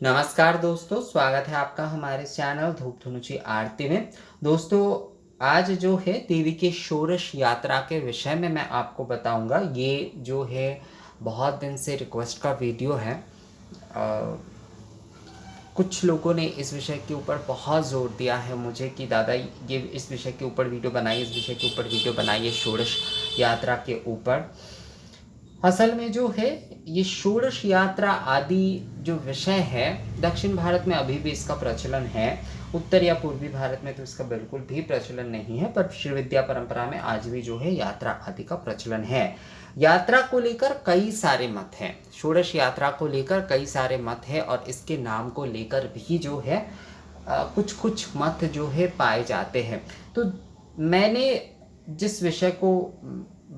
नमस्कार दोस्तों, स्वागत है आपका हमारे चैनल धूप धुनुची आरती में। दोस्तों, आज जो है देवी के षोडश यात्रा के विषय में मैं आपको बताऊंगा। ये जो है बहुत दिन से रिक्वेस्ट का वीडियो है। कुछ लोगों ने इस विषय के ऊपर बहुत ज़ोर दिया है मुझे कि दादा ये इस विषय के ऊपर वीडियो बनाइए, इस विषय के ऊपर वीडियो बनाइए, षोडश यात्रा के ऊपर। असल में जो है ये षोडश यात्रा आदि जो विषय है, दक्षिण भारत में अभी भी इसका प्रचलन है। उत्तर या पूर्वी भारत में तो इसका बिल्कुल भी प्रचलन नहीं है, पर श्री विद्या परंपरा में आज भी जो है यात्रा आदि का प्रचलन है। यात्रा को लेकर कई सारे मत हैं, षोडश यात्रा को लेकर कई सारे मत हैं, और इसके नाम को लेकर भी जो है कुछ कुछ मत जो है पाए जाते हैं। तो मैंने जिस विषय को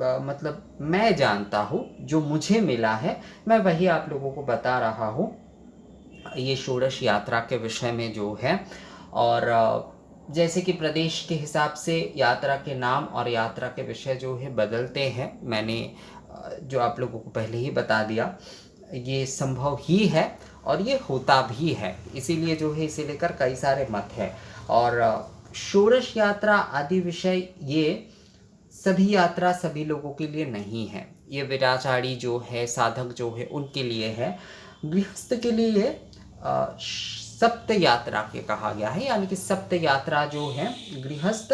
मतलब मैं जानता हूँ, जो मुझे मिला है, मैं वही आप लोगों को बता रहा हूँ ये षोडश यात्रा के विषय में जो है। और जैसे कि प्रदेश के हिसाब से यात्रा के नाम और यात्रा के विषय जो है बदलते हैं, मैंने जो आप लोगों को पहले ही बता दिया, ये संभव ही है और ये होता भी है। इसीलिए जो है इसे लेकर कई सारे मत हैं। और षोडश यात्रा आदि विषय ये सभी यात्रा सभी लोगों के लिए नहीं है। ये विराचारी जो है, साधक जो है, उनके लिए है। गृहस्थ के लिए सप्त यात्रा के कहा गया है, यानी कि सप्त यात्रा जो है गृहस्थ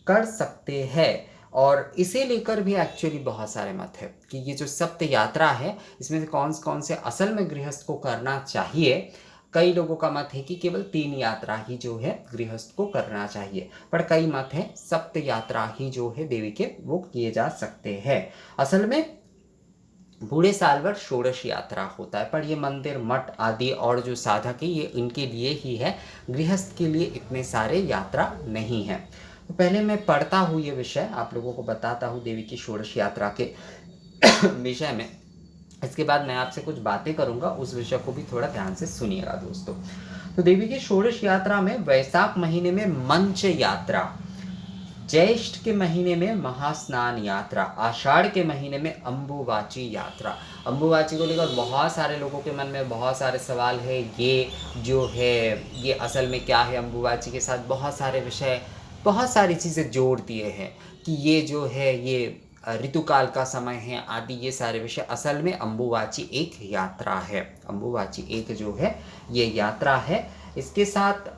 कर सकते हैं। और इसे लेकर भी एक्चुअली बहुत सारे मत है कि ये जो सप्त यात्रा है इसमें से कौन कौन से असल में गृहस्थ को करना चाहिए। कई लोगों का मत है कि केवल 3 यात्रा ही जो है गृहस्थ को करना चाहिए, पर कई मत है सप्त यात्रा ही जो है देवी के वो किए जा सकते हैं। असल में बूढ़े साल भर षोडश यात्रा होता है, पर ये मंदिर मठ आदि और जो साधक है ये इनके लिए ही है, गृहस्थ के लिए इतने सारे यात्रा नहीं है। तो पहले मैं पढ़ता हूँ ये विषय, आप लोगों को बताता हूँ देवी की षोडश यात्रा के विषय में। इसके बाद मैं आपसे कुछ बातें करूंगा, उस विषय को भी थोड़ा ध्यान से सुनिएगा दोस्तों। तो देवी की षोडश यात्रा में वैशाख महीने में मंच यात्रा, ज्येष्ठ के महीने में महास्नान यात्रा, आषाढ़ के महीने में अंबुवाची यात्रा। अंबुवाची को लेकर बहुत सारे लोगों के मन में बहुत सारे सवाल है। ये जो है ये असल में क्या है, अंबुवाची के साथ बहुत सारे विषय, बहुत सारी चीज़ें जोड़ दिए हैं कि ये जो है ये ऋतुकाल का समय है आदि, ये सारे विषय। असल में अंबुवाची एक यात्रा है, अंबुवाची एक जो है ये यात्रा है। इसके साथ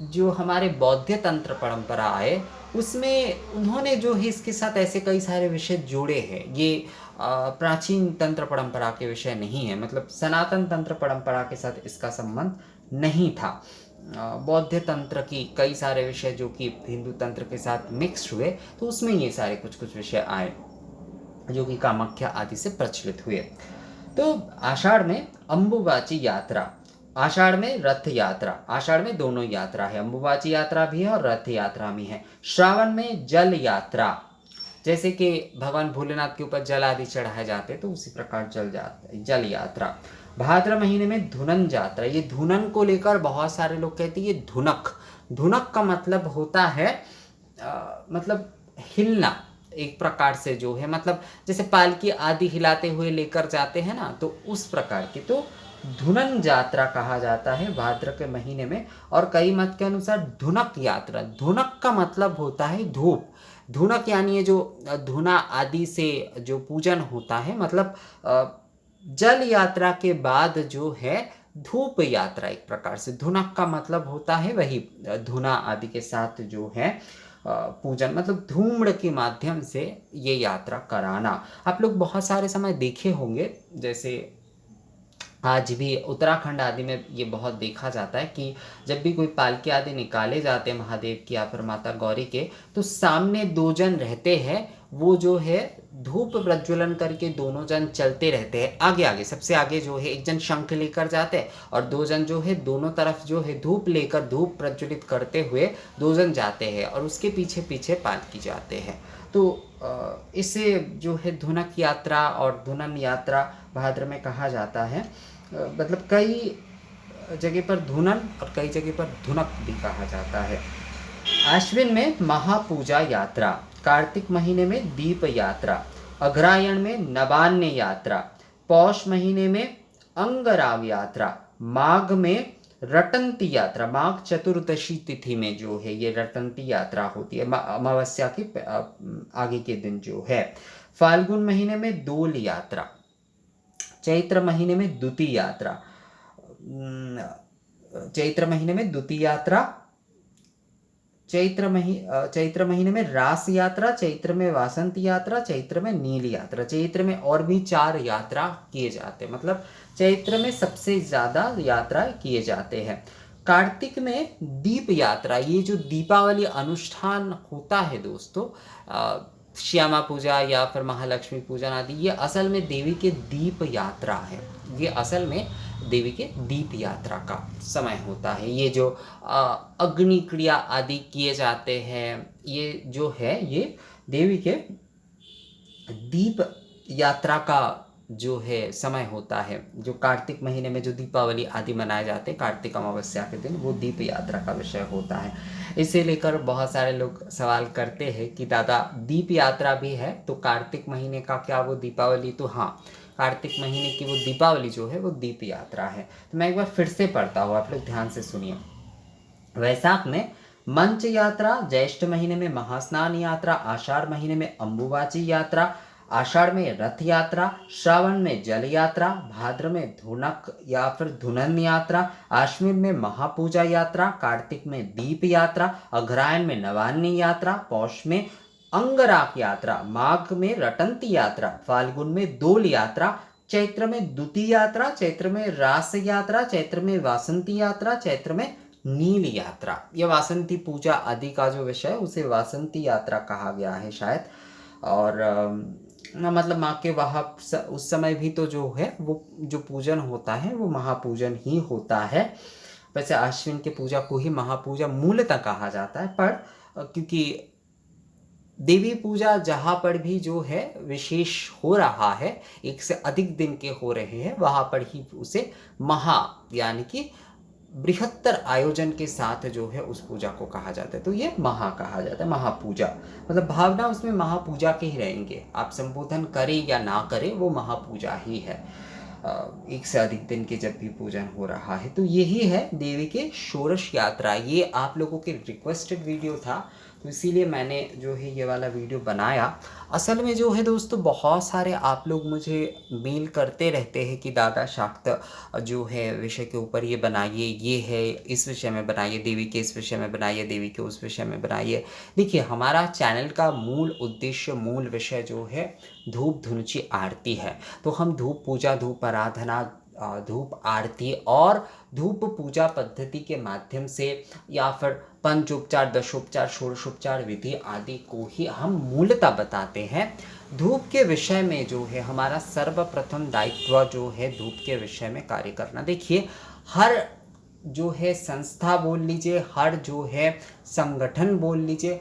जो हमारे बौद्ध तंत्र परंपरा है उसमें उन्होंने जो है इसके साथ ऐसे कई सारे विषय जोड़े हैं। ये प्राचीन तंत्र परंपरा के विषय नहीं है, मतलब सनातन तंत्र परंपरा के साथ इसका संबंध नहीं था। बौद्ध तंत्र की कई सारे विषय जो कि हिंदू तंत्र के साथ मिक्स हुए, तो उसमें ये सारे कुछ कुछ विषय आए जो कि कामाख्या आदि से प्रचलित हुए। तो आषाढ़ में अंबुवाची यात्रा, आषाढ़ में रथ यात्रा, आषाढ़ में दोनों यात्रा है, अंबुवाची यात्रा भी है और रथ यात्रा भी है। श्रावण में जल यात्रा, जैसे कि भगवान भोलेनाथ के ऊपर जल आदि चढ़ाए जाते हैं, तो उसी प्रकार जल यात्रा। भाद्र महीने में धुनन यात्रा, ये धुनन को लेकर बहुत सारे लोग कहते हैं ये धुनक, धुनक का मतलब होता है मतलब हिलना एक प्रकार से जो है, मतलब जैसे पालकी आदि हिलाते हुए लेकर जाते हैं ना, तो उस प्रकार की तो धुनन यात्रा कहा जाता है भाद्र के महीने में। और कई मत के अनुसार धुनक यात्रा, धुनक का मतलब होता है धूप, धुनक यानी ये जो धुना आदि से जो पूजन होता है, मतलब जल यात्रा के बाद जो है धूप यात्रा, एक प्रकार से धुनक का मतलब होता है वही धुना आदि के साथ जो है पूजन, मतलब धूम्र के माध्यम से ये यात्रा कराना। आप लोग बहुत सारे समय देखे होंगे, जैसे आज भी उत्तराखंड आदि में ये बहुत देखा जाता है कि जब भी कोई पालकी आदि निकाले जाते हैं महादेव की या फिर माता गौरी के, तो सामने 2 जन रहते हैं, वो जो है धूप प्रज्वलन करके दोनों जन चलते रहते हैं आगे आगे। सबसे आगे जो है एक जन शंख लेकर जाते हैं और 2 जन जो है दोनों तरफ जो है धूप लेकर धूप प्रज्वलित करते हुए 2 जन जाते हैं और उसके पीछे पीछे पालकी जाते हैं। तो इसे जो है धुनक यात्रा और धुनन यात्रा भाद्र में कहा जाता है। मतलब कई जगह पर धुनन और कई जगह पर धुनक भी कहा जाता है। आश्विन में महापूजा यात्रा, कार्तिक महीने में दीप यात्रा, अग्रहायण में नवान्न यात्रा, पौष महीने में अंगराव यात्रा, माघ में रटंती यात्रा, माघ चतुर्दशी तिथि में जो है ये रटंती यात्रा होती है, अमावस्या के आगे के दिन जो है। फाल्गुन महीने में दोल यात्रा, चैत्र महीने में द्वितीय यात्रा, चैत्र महीने में द्वितीय यात्रा, चैत्र महीने में रास यात्रा, चैत्र में वासंत यात्रा, चैत्र में नील यात्रा। चैत्र में और भी 4 यात्रा किए जाते हैं, मतलब चैत्र में सबसे ज्यादा यात्रा किए जाते हैं। कार्तिक में दीप यात्रा, ये जो दीपावली अनुष्ठान होता है दोस्तों, श्यामा पूजा या फिर महालक्ष्मी पूजन आदि, ये असल में देवी के दीप यात्रा है। ये असल में देवी के दीप यात्रा का समय होता है। ये जो अग्नि क्रिया आदि किए जाते हैं, ये जो है ये देवी के दीप यात्रा का जो है समय होता है। जो कार्तिक महीने में जो दीपावली आदि मनाए जाते हैं कार्तिक अमावस्या के दिन, वो दीप यात्रा का विषय होता है। इसे लेकर बहुत सारे लोग सवाल करते हैं कि दादा दीप यात्रा भी है तो कार्तिक महीने का क्या वो दीपावली? तो हाँ, कार्तिक महीने की वो दीपावली जो है वो दीप यात्रा है। तो मैं एक बार फिर से पढ़ता हूँ, आप लोग ध्यान से सुनिए। वैशाख में मंच यात्रा, ज्येष्ठ महीने में महास्नान यात्रा, आषाढ़ महीने में अंबुबाची यात्रा, आषाढ़ में रथ यात्रा, श्रावण में जल यात्रा, भाद्र में धुनक या फिर धुनन यात्रा, आश्विन में महापूजा यात्रा, कार्तिक में दीप यात्रा, अग्रहायण में नवान्नी यात्रा, पौष में अंगराग यात्रा, माघ में रटंती यात्रा, फाल्गुन में दोल यात्रा, चैत्र में द्वितीय यात्रा, चैत्र में रास यात्रा, चैत्र में वासंती यात्रा, चैत्र में नील यात्रा। यह वासंती पूजा आदि का जो विषय है उसे वासंती यात्रा कहा गया है शायद। और मतलब माँ के वहाँ उस समय भी तो जो है वो जो पूजन होता है वो महापूजन ही होता है। वैसे आश्विन के पूजा को ही महापूजा मूलतः कहा जाता है, पर क्योंकि देवी पूजा जहाँ पर भी जो है विशेष हो रहा है, एक से अधिक दिन के हो रहे हैं, वहाँ पर ही उसे महा यानी कि बृहत्तर आयोजन के साथ जो है उस पूजा को कहा जाता है। तो ये महा कहा जाता है, महापूजा, मतलब भावना उसमें महापूजा के ही रहेंगे। आप संबोधन करें या ना करें वो महापूजा ही है, एक से अधिक दिन के जब भी पूजन हो रहा है। तो यही है देवी के षोडश यात्रा। ये आप लोगों के रिक्वेस्टेड वीडियो था तो इसीलिए मैंने जो है ये वाला वीडियो बनाया। असल में जो है दोस्तों बहुत सारे आप लोग मुझे मेल करते रहते हैं कि दादा शाक्त जो है विषय के ऊपर ये बनाइए, ये है इस विषय में बनाइए, देवी के इस विषय में बनाइए, देवी के उस विषय में बनाइए। देखिए हमारा चैनल का मूल उद्देश्य, मूल विषय जो है धूप धुनुची आरती है। तो हम धूप पूजा, धूप आराधना, धूप आरती और धूप पूजा पद्धति के माध्यम से या फिर पंचोपचार, दशोपचार, षोडशोपचार विधि आदि को ही हम मूलतः बताते हैं। धूप के विषय में जो है हमारा सर्वप्रथम दायित्व जो है धूप के विषय में कार्य करना। देखिए हर जो है संस्था बोल लीजिए, हर जो है संगठन बोल लीजिए,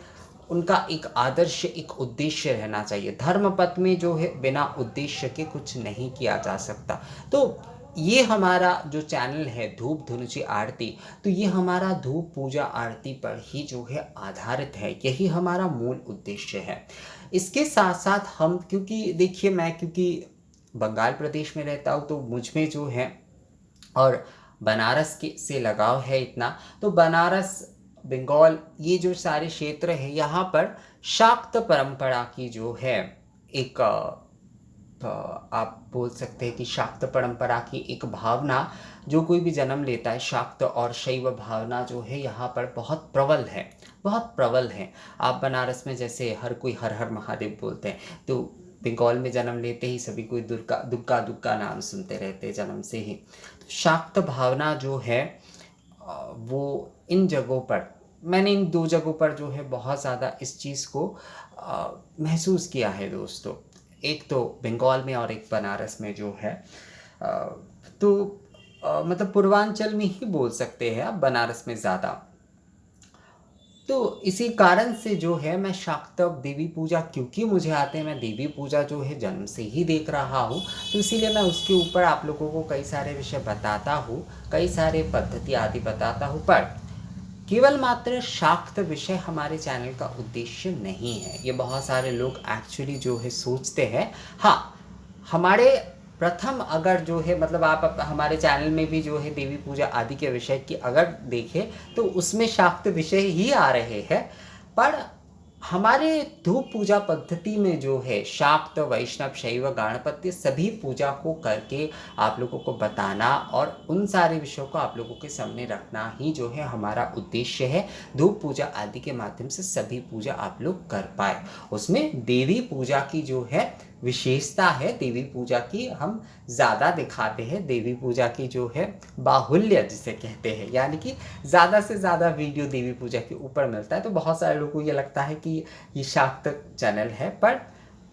उनका एक आदर्श, एक उद्देश्य रहना चाहिए। धर्म पथ में जो है बिना उद्देश्य के कुछ नहीं किया जा सकता। तो ये हमारा जो चैनल है धूप धुनुची आरती, तो ये हमारा धूप पूजा आरती पर ही जो है आधारित है, यही हमारा मूल उद्देश्य है। इसके साथ साथ हम, क्योंकि देखिए मैं क्योंकि बंगाल प्रदेश में रहता हूँ तो मुझ में जो है और बनारस के से लगाव है इतना, तो बनारस, बंगाल, ये जो सारे क्षेत्र है यहाँ पर शाक्त परंपरा की जो है एक आप बोल सकते हैं कि शाक्त परंपरा की एक भावना जो कोई भी जन्म लेता है, शाक्त और शैव भावना जो है यहाँ पर बहुत प्रबल है, बहुत प्रबल है। आप बनारस में जैसे हर कोई हर हर महादेव बोलते हैं, तो बंगाल में जन्म लेते ही सभी कोई दुर्गा दुग्गा दुग्गा नाम सुनते रहते हैं जन्म से ही। तो शाक्त भावना जो है वो इन जगहों पर, मैंने इन 2 जगहों पर जो है बहुत ज़्यादा इस चीज़ को महसूस किया है दोस्तों। एक तो बंगाल में और एक बनारस में जो है तो मतलब पूर्वांचल में ही बोल सकते हैं आप, बनारस में ज़्यादा। तो इसी कारण से जो है मैं शाक्त देवी पूजा, क्योंकि मुझे आते हैं, मैं देवी पूजा जो है जन्म से ही देख रहा हूँ, तो इसीलिए मैं उसके ऊपर आप लोगों को कई सारे विषय बताता हूँ, कई सारे पद्धति आदि बताता हूँ। पर केवल मात्र शाक्त विषय हमारे चैनल का उद्देश्य नहीं है, ये बहुत सारे लोग एक्चुअली जो है सोचते हैं। हाँ, हमारे प्रथम अगर जो है मतलब आप हमारे चैनल में भी जो है देवी पूजा आदि के विषय की अगर देखें तो उसमें शाक्त विषय ही आ रहे हैं, पर हमारे धूप पूजा पद्धति में जो है शाक्त, वैष्णव, शैव, गाणपत्य सभी पूजा को करके आप लोगों को बताना और उन सारे विषयों को आप लोगों के सामने रखना ही जो है हमारा उद्देश्य है। धूप पूजा आदि के माध्यम से सभी पूजा आप लोग कर पाए। उसमें देवी पूजा की जो है विशेषता है, देवी पूजा की हम ज़्यादा दिखाते हैं, देवी पूजा की जो है बाहुल्य जिसे कहते हैं, यानी कि ज़्यादा से ज़्यादा वीडियो देवी पूजा के ऊपर मिलता है। तो बहुत सारे लोगों को ये लगता है कि ये शाक्त चैनल है, पर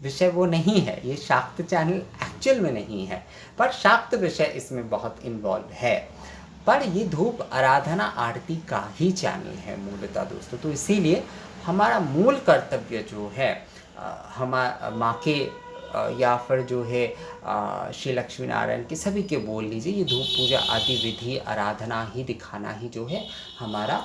विषय वो नहीं है। ये शाक्त चैनल एक्चुअल में नहीं है, पर शाक्त विषय इसमें बहुत इन्वॉल्व है। पर ये धूप आराधना आरती का ही चैनल है मूलतः दोस्तों। तो इसीलिए हमारा मूल कर्तव्य जो है माँ के या फिर जो है श्री लक्ष्मी नारायण के सभी के बोल लीजिए, ये धूप पूजा आदि विधि आराधना ही दिखाना ही जो है हमारा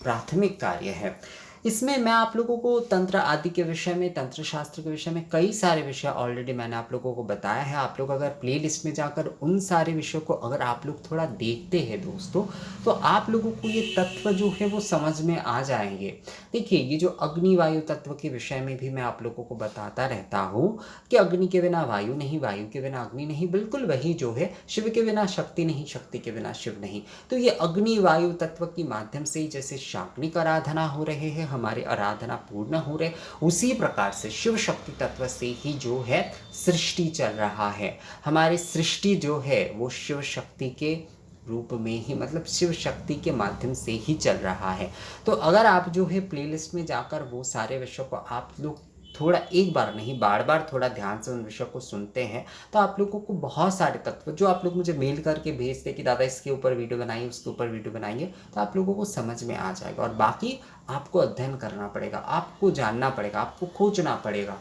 प्राथमिक कार्य है। इसमें मैं आप लोगों को तंत्र आदि के विषय में, तंत्र शास्त्र के विषय में कई सारे विषय ऑलरेडी मैंने आप लोगों को बताया है। आप लोग अगर प्लेलिस्ट में जाकर उन सारे विषयों को अगर आप लोग थोड़ा देखते हैं दोस्तों, तो आप लोगों को ये तत्व जो है वो समझ में आ जाएंगे। देखिए, ये जो अग्नि वायु तत्व के विषय में भी मैं आप लोगों को बताता रहता हूँ कि अग्नि के बिना वायु नहीं, वायु के बिना अग्नि नहीं, बिल्कुल वही जो है शिव के बिना शक्ति नहीं, शक्ति के बिना शिव नहीं। तो ये अग्नि वायु तत्व के माध्यम से ही जैसे शाक्निक आराधना हो रहे हैं, हमारी आराधना पूर्ण हो रहे, उसी प्रकार से शिव शक्ति तत्व से ही जो है सृष्टि चल रहा है। हमारी सृष्टि जो है वो शिव शक्ति के रूप में ही, मतलब शिव शक्ति के माध्यम से ही चल रहा है। तो अगर आप जो है प्लेलिस्ट में जाकर वो सारे विषयों को आप लोग थोड़ा एक बार नहीं बार बार थोड़ा ध्यान से उन विषयों को सुनते हैं, तो आप लोगों को बहुत सारे तत्व जो आप लोग मुझे मेल करके भेजते कि दादा इसके ऊपर वीडियो बनाइए, उसके ऊपर वीडियो बनाइए, तो आप लोगों को समझ में आ जाएगा। और बाकी आपको अध्ययन करना पड़ेगा, आपको जानना पड़ेगा, आपको खोजना पड़ेगा,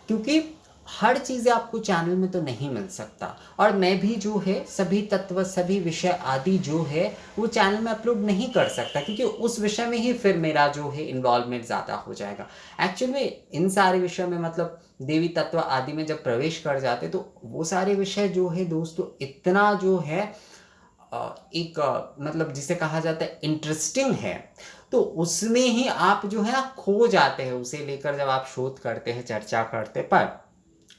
क्योंकि हर चीज़ें आपको चैनल में तो नहीं मिल सकता। और मैं भी जो है सभी तत्व, सभी विषय आदि जो है वो चैनल में अपलोड नहीं कर सकता, क्योंकि उस विषय में ही फिर मेरा जो है इन्वॉल्वमेंट ज़्यादा हो जाएगा। एक्चुअल में इन सारे विषयों में मतलब देवी तत्व आदि में जब प्रवेश कर जाते तो वो सारे विषय जो है दोस्तों इतना जो है एक मतलब जिसे कहा जाता है इंटरेस्टिंग है, तो उसमें ही आप जो है ना खो जाते हैं उसे लेकर जब आप शोध करते हैं, चर्चा करते। पर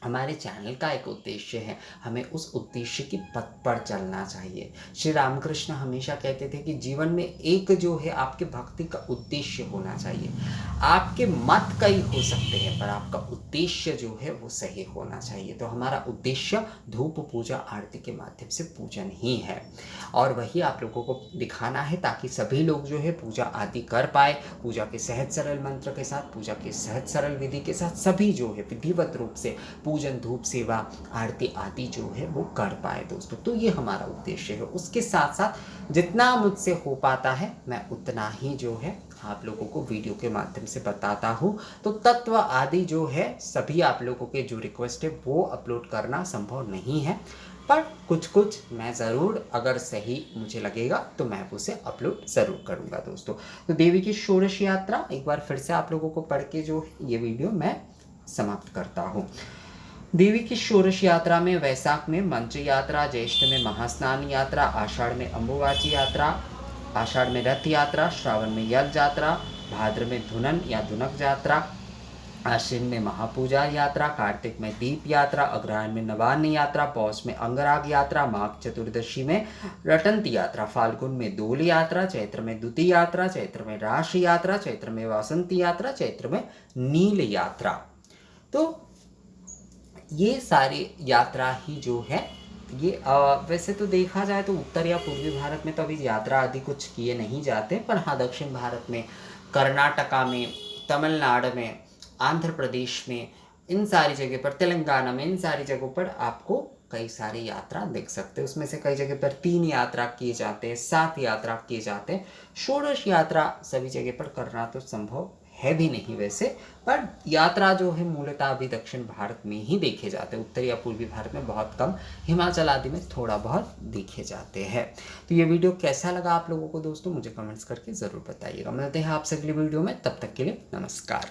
हमारे चैनल का एक उद्देश्य है, हमें उस उद्देश्य की पथ पर चलना चाहिए। श्री रामकृष्ण हमेशा कहते थे कि जीवन में एक जो है आपके भक्ति का उद्देश्य होना चाहिए। आपके मत कई हो सकते हैं, पर आपका उद्देश्य जो है वो सही होना चाहिए। तो हमारा उद्देश्य धूप पूजा आरती के माध्यम से पूजन ही है, और वही आप लोगों को दिखाना है ताकि सभी लोग जो है पूजा आदि कर पाए। पूजा के सहज सरल मंत्र के साथ, पूजा के सहज सरल विधि के साथ सभी जो है विधिवत रूप से पूजन, धूप सेवा, आरती आदि जो है वो कर पाए दोस्तों। तो ये हमारा उद्देश्य है। उसके साथ साथ जितना मुझसे हो पाता है मैं उतना ही जो है आप लोगों को वीडियो के माध्यम से बताता हूँ। तो तत्व आदि जो है सभी आप लोगों के जो रिक्वेस्ट है वो अपलोड करना संभव नहीं है, पर कुछ कुछ मैं ज़रूर अगर सही मुझे लगेगा तो मैं उसे अपलोड ज़रूर करूँगा दोस्तों। तो देवी की षोडश यात्रा एक बार फिर से आप लोगों को पढ़ के जो ये वीडियो मैं समाप्त करता हूँ। देवी की षोडश यात्रा में वैशाख में मंच यात्रा, ज्येष्ठ में महास्नान यात्रा, आषाढ़ में अम्बुवाची यात्रा, आषाढ़ में रथ यात्रा, श्रावण में यल यात्रा, भाद्र में धुनन या धुनक यात्रा, आश्विन में महापूजा यात्रा, कार्तिक में दीप यात्रा, अग्रहायण में नवान्न यात्रा, पौष में अंगराग यात्रा, माघ चतुर्दशी में रटंती यात्रा, फाल्गुन में दोल यात्रा, चैत्र में द्वितीय यात्रा, चैत्र में राश यात्रा, चैत्र में वासंती यात्रा, चैत्र में नील यात्रा। तो ये सारी यात्रा ही जो है ये वैसे तो देखा जाए तो उत्तर या पूर्वी भारत में तो अभी यात्रा आदि कुछ किए नहीं जाते, पर हाँ दक्षिण भारत में, कर्नाटका में, तमिलनाडु में, आंध्र प्रदेश में, इन सारी जगह पर, तेलंगाना में, इन सारी जगहों पर आपको कई सारी यात्रा देख सकते हैं। उसमें से कई जगह पर 3 यात्रा किए जाते हैं, 7 यात्रा किए जाते हैं। षोडश यात्रा सभी जगह पर करना तो संभव है भी नहीं वैसे, पर यात्रा जो है मूलतः अभी दक्षिण भारत में ही देखे जाते हैं, उत्तर या पूर्वी भारत में बहुत कम, हिमाचल आदि में थोड़ा बहुत देखे जाते हैं। तो ये वीडियो कैसा लगा आप लोगों को दोस्तों मुझे कमेंट्स करके ज़रूर बताइएगा। मिलते हैं आपसे अगली वीडियो में, तब तक के लिए नमस्कार।